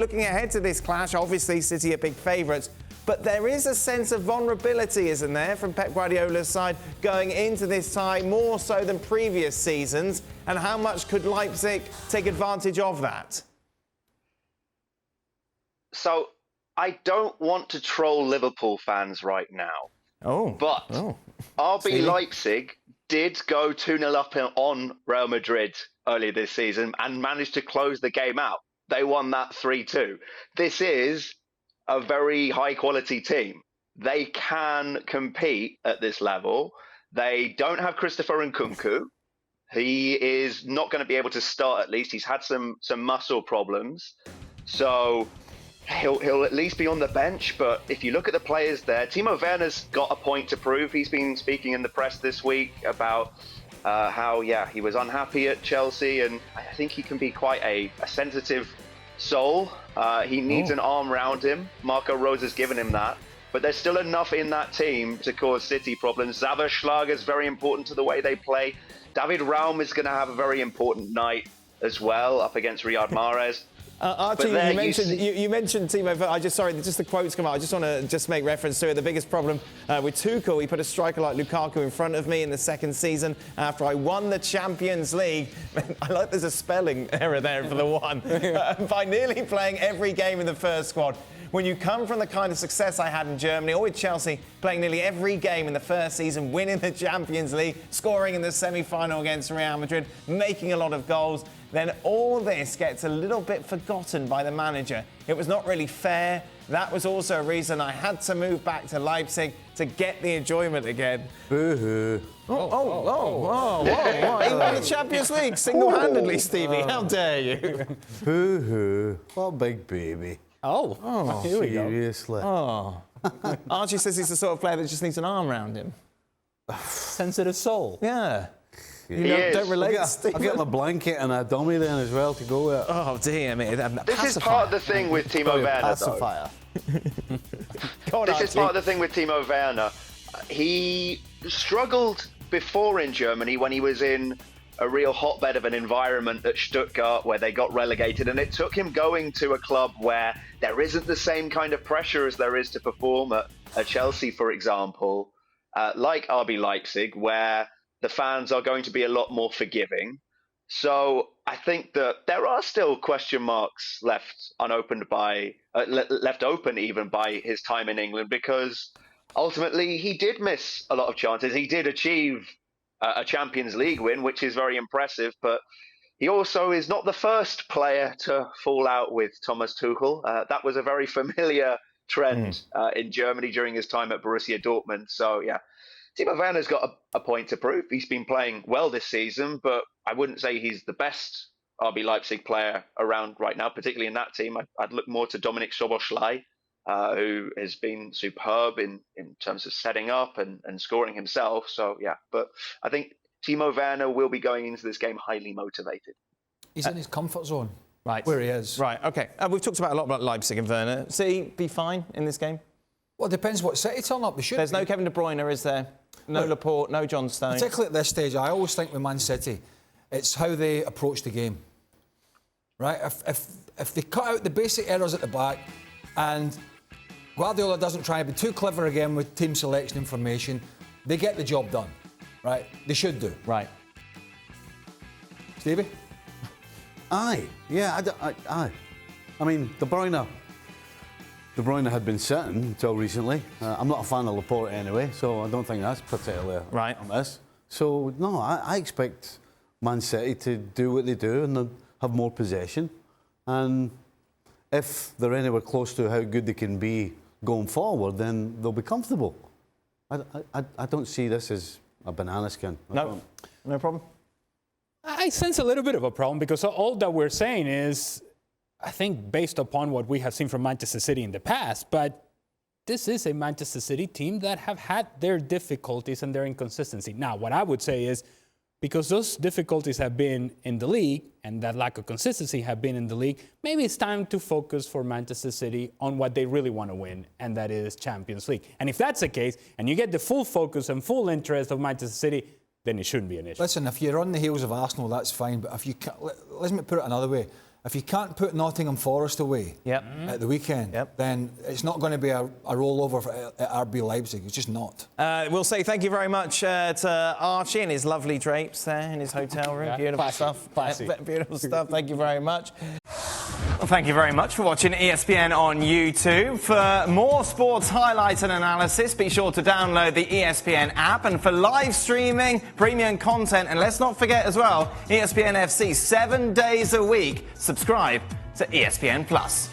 Looking ahead to this clash, obviously City are big favourites, but there is a sense of vulnerability, isn't there, from Pep Guardiola's side going into this tie, more so than previous seasons, and how much could Leipzig take advantage of that? So, I don't want to troll Liverpool fans right now, but RB Leipzig did go 2-0 up on Real Madrid earlier this season and managed to close the game out. They won that 3-2. This is a very high-quality team. They can compete at this level. They don't have Christopher Nkunku. He is not going to be able to start, at least. He's had some muscle problems. So he'll at least be on the bench. But if you look at the players there, Timo Werner's got a point to prove. He's been speaking in the press this week about how, he was unhappy at Chelsea, and I think he can be quite a sensitive soul. He needs an arm around him. Marco Rose has given him that. But there's still enough in that team to cause City problems. Szoboszlai is very important to the way they play. David Raum is going to have a very important night as well up against Riyad Mahrez. Archie, you mentioned Timo. Just the quotes come out. I just want to make reference to it. The biggest problem with Tuchel, he put a striker like Lukaku in front of me in the second season after I won the Champions League. I like there's a spelling error there for the one. By nearly playing every game in the first squad. When you come from the kind of success I had in Germany or with Chelsea, playing nearly every game in the first season, winning the Champions League, scoring in the semi-final against Real Madrid, making a lot of goals, then all this gets a little bit forgotten by the manager. It was not really fair. That was also a reason I had to move back to Leipzig to get the enjoyment again. Boo-hoo. Whoa. He won the Champions League single-handedly, Stevie. How dare you? Boo-hoo. What big baby. Here we go. Seriously. Archie says he's the sort of player that just needs an arm around him. Sensitive soul. Yeah. Don't relate. I'll get my blanket and a dummy then as well to go with. Oh, dear me. This is part of the thing with Timo Werner, pacifier. This is part of the thing with Timo Werner. He struggled before in Germany when he was in a real hotbed of an environment at Stuttgart where they got relegated, and it took him going to a club where there isn't the same kind of pressure as there is to perform at Chelsea, for example, like RB Leipzig, where the fans are going to be a lot more forgiving. So I think that there are still question marks left open even by his time in England, because ultimately he did miss a lot of chances. He did achieve a Champions League win, which is very impressive, but he also is not the first player to fall out with Thomas Tuchel. That was a very familiar trend in Germany during his time at Borussia Dortmund. So, Timo Werner's got a point to prove. He's been playing well this season, but I wouldn't say he's the best RB Leipzig player around right now, particularly in that team. I'd look more to Dominik Szoboszlai, who has been superb in terms of setting up and scoring himself. So, but I think Timo Werner will be going into this game highly motivated. He's in his comfort zone, right? Where he is. Right, OK. We've talked a lot about Leipzig and Werner. City be fine in this game? Well, it depends what City turn up. There's no Kevin De Bruyne, is there? No Laporte, no John Stones. Particularly at this stage, I always think with Man City, it's how they approach the game. Right? If they cut out the basic errors at the back and Guardiola doesn't try to be too clever again with team selection information, they get the job done. Right? They should do. Right. Stevie? Aye. Yeah, aye. I mean, De Bruyne had been sitting until recently. I'm not a fan of Laporte anyway, so I don't think that's particularly right on this. So, no, I expect Man City to do what they do and have more possession. And if they're anywhere close to how good they can be going forward, then they'll be comfortable. I don't see this as a banana skin. No problem. I sense a little bit of a problem because all that we're saying is, I think, based upon what we have seen from Manchester City in the past, but this is a Manchester City team that have had their difficulties and their inconsistency. Now, what I would say is, because those difficulties have been in the league and that lack of consistency have been in the league, maybe it's time to focus for Manchester City on what they really want to win, and that is Champions League. And if that's the case, and you get the full focus and full interest of Manchester City, then it shouldn't be an issue. Listen, if you're on the heels of Arsenal, that's fine. But if you let me put it another way. If you can't put Nottingham Forest away at the weekend, then it's not going to be a rollover at RB Leipzig. It's just not. We'll say thank you very much to Archie and his lovely drapes there in his hotel room. Beautiful stuff. Classy. Beautiful stuff. Thank you very much. Well, thank you very much for watching ESPN on YouTube. For more sports highlights and analysis, be sure to download the ESPN app. And for live streaming, premium content, and let's not forget as well, ESPN FC 7 days a week. Subscribe to ESPN Plus.